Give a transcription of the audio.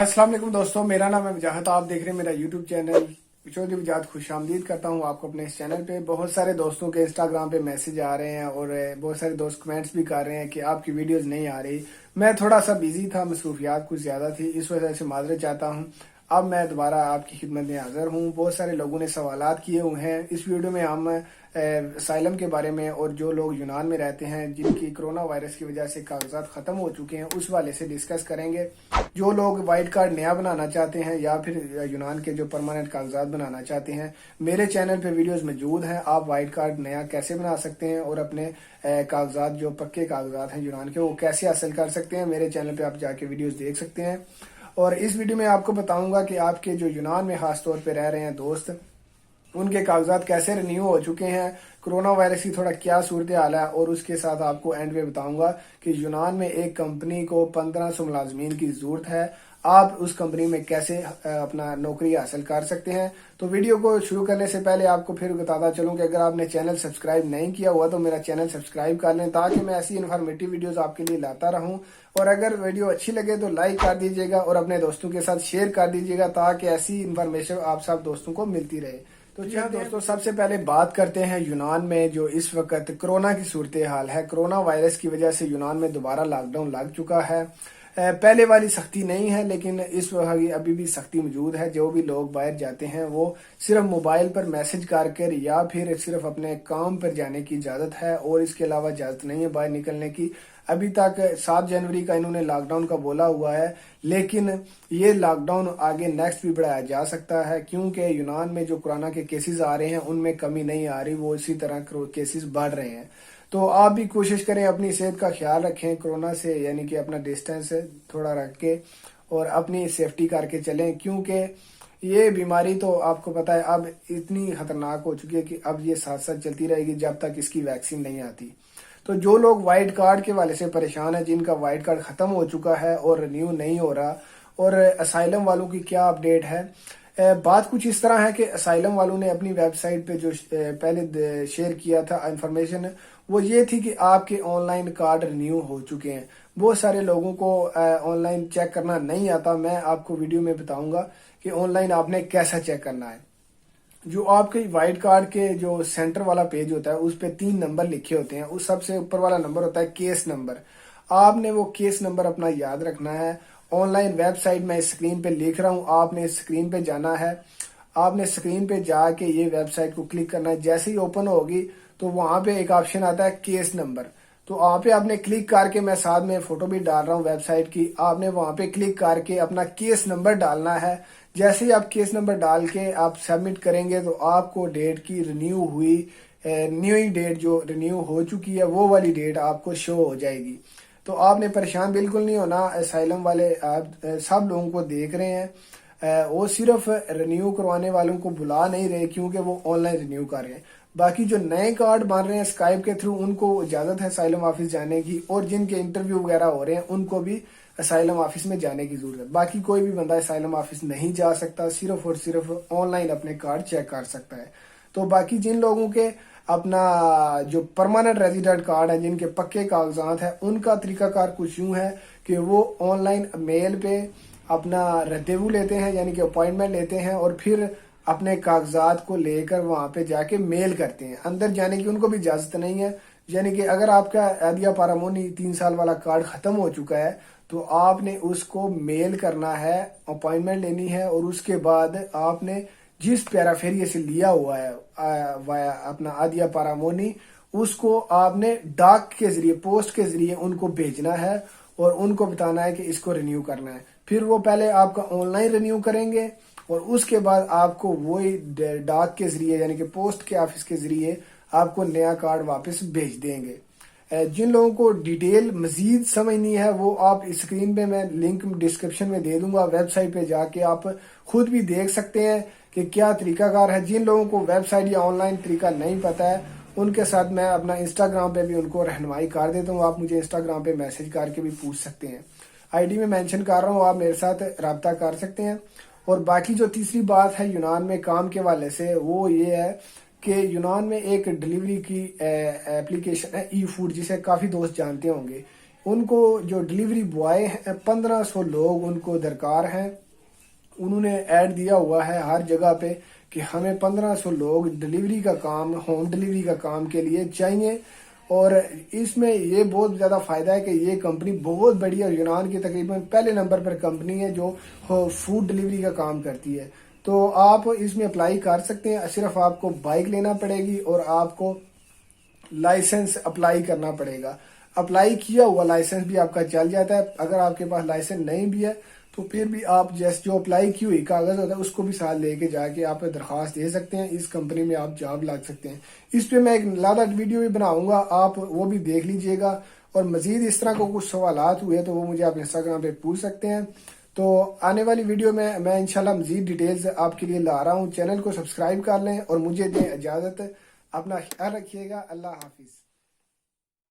अस्सलाम वालेकुम दोस्तों, मेरा नाम है वजाहत। आप देख रहे हैं मेरा यूट्यूब चैनल चौधरी वजाहत। खुश आमदीद करता हूं आपको अपने इस चैनल पे। बहुत सारे दोस्तों के इंस्टाग्राम पे मैसेज आ रहे हैं और बहुत सारे दोस्त कमेंट्स भी कर रहे हैं कि आपकी वीडियोस नहीं आ रही। मैं थोड़ा सा बिजी था, मसरूफियात कुछ ज्यादा थी, इस वजह से माजरत चाहता हूं। अब मैं दोबारा आपकी खिदमत में हाजिर हूं। बहुत सारे लोगों ने सवालात किए हुए हैं। इस वीडियो में हम असाइलम के बारे में और जो लोग यूनान में रहते हैं जिनकी कोरोना वायरस की वजह से कागजात खत्म हो चुके हैं उस वाले से डिस्कस करेंगे। जो लोग वाइट कार्ड नया बनाना चाहते हैं या फिर यूनान के जो परमानेंट कागजात बनाना चाहते हैं, मेरे चैनल पे वीडियोस मौजूद हैं। आप वाइट कार्ड नया कैसे बना सकते हैं और अपने कागजात जो पक्के कागजात हैं यूनान के वो कैसे हासिल कर सकते हैं, मेरे चैनल पे आप जाके वीडियोस देख सकते हैं। और इस वीडियो में आपको बताऊंगा कि आपके जो यूनान में खास तौर पे रह रहे हैं दोस्त, उनके कागजात कैसे रिन्यू हो चुके हैं, कोरोना वायरस की थोड़ा क्या सूरत हाल है, और उसके साथ आपको एंड में बताऊंगा कि यूनान में एक कंपनी को 1500 मुलाजमीन की जरूरत है। आप उस कंपनी में कैसे अपना नौकरी हासिल कर सकते हैं। तो वीडियो को शुरू करने से पहले आपको फिर बताता चलूं कि अगर आपने चैनल सब्सक्राइब नहीं किया हुआ तो मेरा चैनल सब्सक्राइब कर लें ताकि मैं ऐसी इन्फॉर्मेटिव वीडियोस आपके लिए लाता रहूं। और अगर वीडियो अच्छी लगे तो लाइक कर दीजिएगा और अपने दोस्तों के साथ शेयर कर दीजिएगा ताकि ऐसी इन्फॉर्मेशन आप सब दोस्तों को मिलती रहे। तो जी हाँ दोस्तों, सबसे पहले बात करते हैं यूनान में जो इस वक्त कोरोना की सूरत हाल है। कोरोना वायरस की वजह से यूनान में दोबारा लॉकडाउन लग चुका है। पहले वाली सख्ती नहीं है लेकिन इस वक्त अभी भी सख्ती मौजूद है। जो भी लोग बाहर जाते हैं वो सिर्फ मोबाइल पर मैसेज करके या फिर सिर्फ अपने काम पर जाने की इजाजत है और इसके अलावा इजाजत नहीं है बाहर निकलने की। अभी तक 7 जनवरी का इन्होंने लॉकडाउन का बोला हुआ है, लेकिन ये लॉकडाउन आगे नेक्स्ट भी बढ़ाया जा सकता है क्योंकि यूनान में जो कोरोना के केसेस आ रहे हैं उनमें कमी नहीं आ रही, वो इसी तरह केसेस बढ़ रहे हैं। तो आप भी कोशिश करें, अपनी सेहत का ख्याल रखें कोरोना से, यानी कि अपना डिस्टेंस थोड़ा रख के और अपनी सेफ्टी करके चलें क्योंकि ये बीमारी तो आपको पता है अब इतनी खतरनाक हो चुकी है कि अब ये साथ साथ चलती रहेगी जब तक इसकी वैक्सीन नहीं आती। तो जो लोग वाइट कार्ड के वाले से परेशान है, जिनका वाइट कार्ड खत्म हो चुका है और रिन्यू नहीं हो रहा, और असाइलम वालों की क्या अपडेट है, बात कुछ इस तरह है कि असाइलम वालों ने अपनी वेबसाइट पे जो पहले शेयर किया था इंफॉर्मेशन, वो ये थी कि आपके ऑनलाइन कार्ड रिन्यू हो चुके हैं। बहुत सारे लोगों को ऑनलाइन चेक करना नहीं आता। मैं आपको वीडियो में बताऊंगा कि ऑनलाइन आपने कैसा चेक करना है। जो आपके वाइट कार्ड के जो सेंटर वाला पेज होता है उस पे 3 नंबर लिखे होते हैं। उस सबसे ऊपर वाला नंबर होता है केस नंबर। आपने वो केस नंबर अपना याद रखना है। ऑनलाइन वेबसाइट में स्क्रीन पे लिख रहा हूं, आपने स्क्रीन पे जाना है। आपने स्क्रीन पे जाके ये वेबसाइट को क्लिक करना है। जैसे ही ओपन होगी तो वहां पे एक ऑप्शन आता है केस नंबर। तो वहां पे आपने क्लिक करके, मैं साथ में फोटो भी डाल रहा हूँ वेबसाइट की, आपने वहां पे क्लिक करके अपना केस नंबर डालना है। जैसे ही आप केस नंबर डाल के आप सबमिट करेंगे तो आपको डेट की रिन्यू हुई न्यू डेट जो रिन्यू हो चुकी है वो वाली डेट आपको शो हो जाएगी। तो आपने परेशान बिल्कुल नहीं होना। असाइलम वाले आप सब लोगों को देख रहे हैं, वो सिर्फ रिन्यू करवाने वालों को बुला नहीं रहे क्योंकि वो ऑनलाइन रिन्यू कर रहे हैं। बाकी जो नए कार्ड बन रहे हैं स्काइप के थ्रू उनको इजाजत है असाइलम ऑफिस जाने की, और जिनके इंटरव्यू वगैरह हो रहे हैं उनको भी असाइलम ऑफिस में जाने की जरूरत है। बाकी कोई भी बंदा असाइलम ऑफिस नहीं जा सकता, सिर्फ और सिर्फ ऑनलाइन अपने कार्ड चेक कर सकता है। तो बाकी जिन लोगों के अपना जो परमानेंट रेजिडेंट कार्ड है, जिनके पक्के कागजात है, उनका तरीकाकार कुछ यूं है कि वो ऑनलाइन मेल पे अपना रद्देवू लेते हैं, यानी कि अपॉइंटमेंट लेते हैं और फिर अपने कागजात को लेकर वहां पे जाके मेल करते हैं। अंदर जाने की उनको भी इजाजत नहीं है। यानी कि अगर आपका आदिया पारामोनी 3 साल वाला कार्ड खत्म हो चुका है तो आपने उसको मेल करना है, अपॉइंटमेंट लेनी है, और उसके बाद आपने जिस पैराफेरिए से लिया हुआ है अपना आदिया पारामोनी, उसको आपने डाक के जरिए, पोस्ट के जरिए उनको भेजना है और उनको बताना है कि इसको रिन्यू करना है। फिर वो पहले आपका ऑनलाइन रिन्यू करेंगे और उसके बाद आपको वही डाक के जरिए, यानी कि पोस्ट के ऑफिस के जरिए आपको नया कार्ड वापस भेज देंगे। जिन लोगों को डिटेल मजीद समझनी है वो आप स्क्रीन पे मैं लिंक डिस्क्रिप्शन में दे दूंगा, वेबसाइट पे जाके आप खुद भी देख सकते हैं कि क्या तरीकाकार है। जिन लोगों को वेबसाइट या ऑनलाइन तरीका नहीं पता है उनके साथ मैं अपना इंस्टाग्राम पे भी उनको रहनुमाई कर देता हूँ। आप मुझे इंस्टाग्राम पे मैसेज करके भी पूछ सकते हैं, आईडी में मेंशन कर रहा हूँ, आप मेरे साथ रब्ता कर सकते हैं। और बाकी जो तीसरी बात है यूनान में काम के वाले से, वो ये है कि यूनान में एक डिलीवरी की एप्लीकेशन है ई फूड, जिसे काफी दोस्त जानते होंगे। ان کو جو ڈلیوری بوائے ہیں 1500 لوگ ان کو درکار ہیں. انہوں نے ایڈ دیا ہوا ہے ہر جگہ پہ کہ ہمیں 1500 لوگ ڈلیوری کا کام، ہوم ڈلیوری کا کام کے لیے چاہیے. اور اس میں یہ بہت زیادہ فائدہ ہے کہ یہ کمپنی بہت بڑی ہے، یونان کی تقریباً پہلے نمبر پر کمپنی ہے جو فوڈ ڈلیوری کا کام کرتی ہے. تو آپ اس میں اپلائی کر سکتے ہیں. صرف آپ کو بائک لینا پڑے گی اور آپ کو لائسنس اپلائی کرنا پڑے گا. اپلائی کیا ہوا لائسنس بھی آپ کا چل جاتا ہے. اگر آپ کے پاس لائسنس نہیں بھی ہے تو پھر بھی آپ جیسے جو اپلائی کی ہوئی کاغذ ہوتا ہے اس کو بھی ساتھ لے کے جا کے آپ درخواست دے سکتے ہیں. اس کمپنی میں آپ جاب لگ سکتے ہیں. اس پہ میں ایک لادا ویڈیو بھی بناؤں گا، آپ وہ بھی دیکھ لیجئے گا. اور مزید اس طرح کو کچھ سوالات ہوئے تو وہ مجھے آپ انسٹاگرام پہ پوچھ سکتے ہیں. تو آنے والی ویڈیو میں انشاءاللہ مزید ڈیٹیلز آپ کے لیے لا رہا ہوں. چینل کو سبسکرائب کر لیں اور مجھے دیں اجازت. اپنا خیال رکھیے گا. اللہ حافظ.